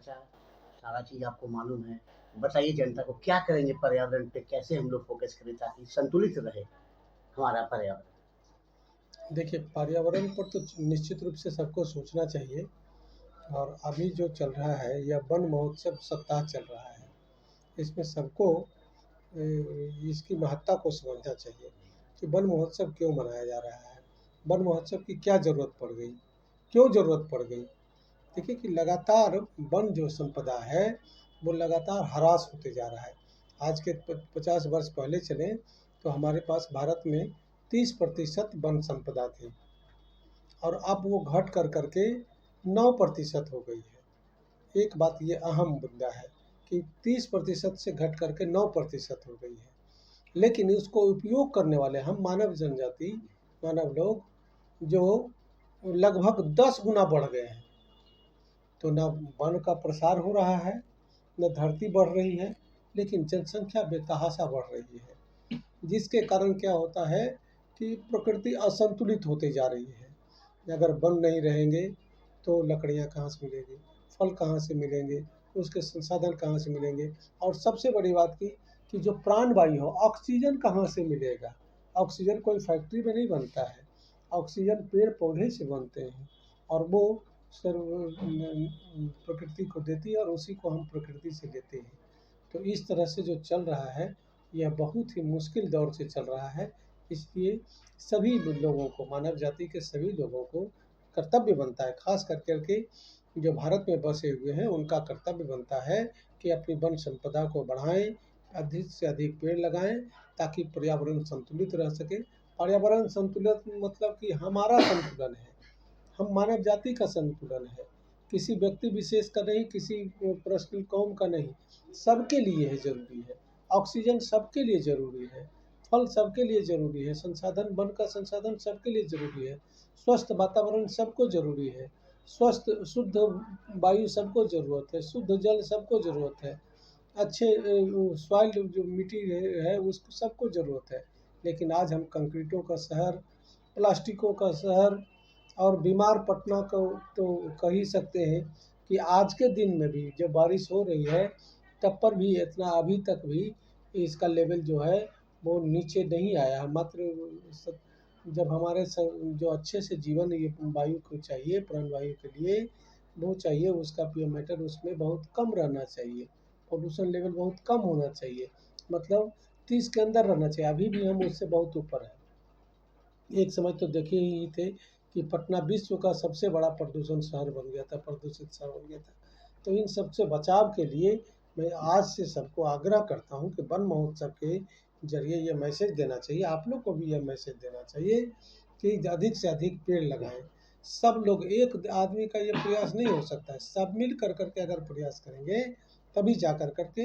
अच्छा सारा चीज़ आपको मालूम है। बताइए जनता को क्या करेंगे पर्यावरण पे, कैसे हम लोग फ़ोकस करें ताकि संतुलित रहे हमारा पर्यावरण? देखिए, पर्यावरण पर तो निश्चित रूप से सबको सोचना चाहिए। और अभी जो चल रहा है यह वन महोत्सव सप्ताह चल रहा है। इसमें सबको इसकी महत्ता को समझना चाहिए कि वन महोत्सव क्यों मनाया जा रहा है, वन महोत्सव की क्या ज़रूरत पड़ गई, क्यों ज़रूरत पड़ गई। देखिए कि लगातार वन जो संपदा है वो लगातार ह्रास होते जा रहा है। आज के 50 वर्ष पहले चलें तो हमारे पास भारत में 30% वन संपदा थी और अब वो घट कर करके 9% हो गई है। एक बात ये अहम मुद्दा है कि 30% से घट करके 9% हो गई है, लेकिन उसको उपयोग करने वाले हम मानव जनजाति, मानव लोग जो लगभग 10 गुना बढ़ गए हैं। तो न वन का प्रसार हो रहा है, न धरती बढ़ रही है, लेकिन जनसंख्या बेतहाशा बढ़ रही है, जिसके कारण क्या होता है कि प्रकृति असंतुलित होते जा रही है। अगर वन नहीं रहेंगे तो लकड़ियाँ कहाँ से मिलेंगी, फल कहाँ से मिलेंगे, उसके संसाधन कहाँ से मिलेंगे, और सबसे बड़ी बात की कि जो प्राणवायु हो ऑक्सीजन कहाँ से मिलेगा। ऑक्सीजन कोई फैक्ट्री में नहीं बनता है, ऑक्सीजन पेड़ पौधे से बनते हैं और वो सर्व प्रकृति को देती है और उसी को हम प्रकृति से लेते हैं। तो इस तरह से जो चल रहा है यह बहुत ही मुश्किल दौर से चल रहा है। इसलिए सभी लोगों को, मानव जाति के सभी लोगों को कर्तव्य बनता है, खास कर करके जो भारत में बसे हुए हैं उनका कर्तव्य बनता है कि अपनी वन संपदा को बढ़ाएं, अधिक से अधिक पेड़ लगाएं ताकि पर्यावरण संतुलित रह सके। पर्यावरण संतुलित मतलब कि हमारा संतुलन है, हम मानव जाति का संतुलन है, किसी व्यक्ति विशेष का नहीं, किसी पर्सनल कौम का नहीं, सबके लिए है ज़रूरी है। ऑक्सीजन सबके लिए ज़रूरी है, फल सबके लिए ज़रूरी है, संसाधन वन का संसाधन सबके लिए ज़रूरी है, स्वस्थ वातावरण सबको ज़रूरी है, स्वस्थ शुद्ध वायु सबको ज़रूरत है, शुद्ध जल सबको ज़रूरत है, अच्छे सॉइल जो मिट्टी है उसको सबको ज़रूरत है। लेकिन आज हम कंक्रीटों का शहर, प्लास्टिकों का शहर और बीमार पटना को तो कह ही सकते हैं कि आज के दिन में भी जब बारिश हो रही है तब पर भी इतना अभी तक भी इसका लेवल जो है वो नीचे नहीं आया है। मात्र जब हमारे जो अच्छे से जीवन ये वायु को चाहिए, प्राणवायु के लिए वो चाहिए, उसका पीएम मैटर उसमें बहुत कम रहना चाहिए, पोल्यूशन लेवल बहुत कम होना चाहिए, मतलब 30 के अंदर रहना चाहिए। अभी भी हम उससे बहुत ऊपर है। एक समय तो देखे ही थे कि पटना विश्व का सबसे बड़ा प्रदूषण शहर बन गया था, प्रदूषित शहर बन गया था। तो इन सब से बचाव के लिए मैं आज से सबको आग्रह करता हूं कि वन महोत्सव के जरिए ये मैसेज देना चाहिए, आप लोग को भी यह मैसेज देना चाहिए कि अधिक से अधिक पेड़ लगाएं। सब लोग, एक आदमी का ये प्रयास नहीं हो सकता है, सब मिल कर करके अगर प्रयास करेंगे तभी जा कर करके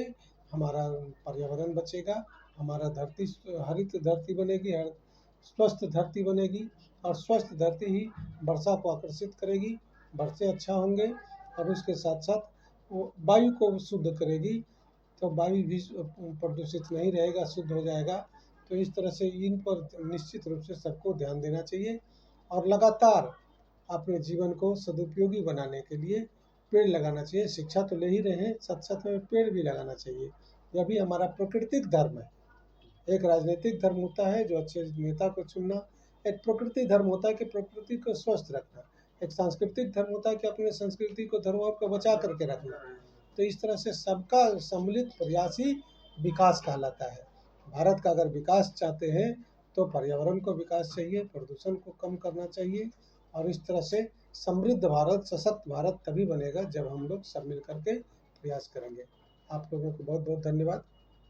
हमारा पर्यावरण बचेगा, हमारा धरती हरित धरती बनेगी, स्वस्थ धरती बनेगी, और स्वस्थ धरती ही वर्षा को आकर्षित करेगी, वर्षे अच्छा होंगे और उसके साथ साथ वो वायु को शुद्ध करेगी। तो वायु भी प्रदूषित नहीं रहेगा, शुद्ध हो जाएगा। तो इस तरह से इन पर निश्चित रूप से सबको ध्यान देना चाहिए और लगातार अपने जीवन को सदुपयोगी बनाने के लिए पेड़ लगाना चाहिए। शिक्षा तो ले ही रहे हैं, साथ साथ में पेड़ भी लगाना चाहिए। यह भी हमारा प्राकृतिक धर्म है। एक राजनीतिक धर्म होता है जो अच्छे नेता को चुनना, एक प्रकृति धर्म होता है कि प्रकृति को स्वस्थ रखना, एक सांस्कृतिक धर्म होता है कि अपने संस्कृति को, धरोहर को बचा करके रखना। तो इस तरह से सबका सम्मिलित प्रयास ही विकास कहलाता है। भारत का अगर विकास चाहते हैं तो पर्यावरण को विकास चाहिए, प्रदूषण को कम करना चाहिए, और इस तरह से समृद्ध भारत, सशक्त भारत तभी बनेगा जब हम लोग सब मिल करके प्रयास करेंगे। आप लोगों को बहुत बहुत धन्यवाद।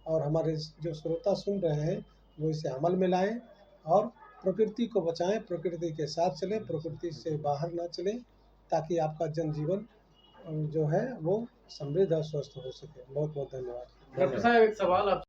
और हमारे जो श्रोता सुन रहे हैं वो इसे अमल में लाएं और प्रकृति को बचाएं, प्रकृति के साथ चलें, प्रकृति से बाहर ना चलें, ताकि आपका जनजीवन जो है वो समृद्ध और स्वस्थ हो सके। बहुत बहुत धन्यवाद। डॉक्टर साहब एक सवाल आप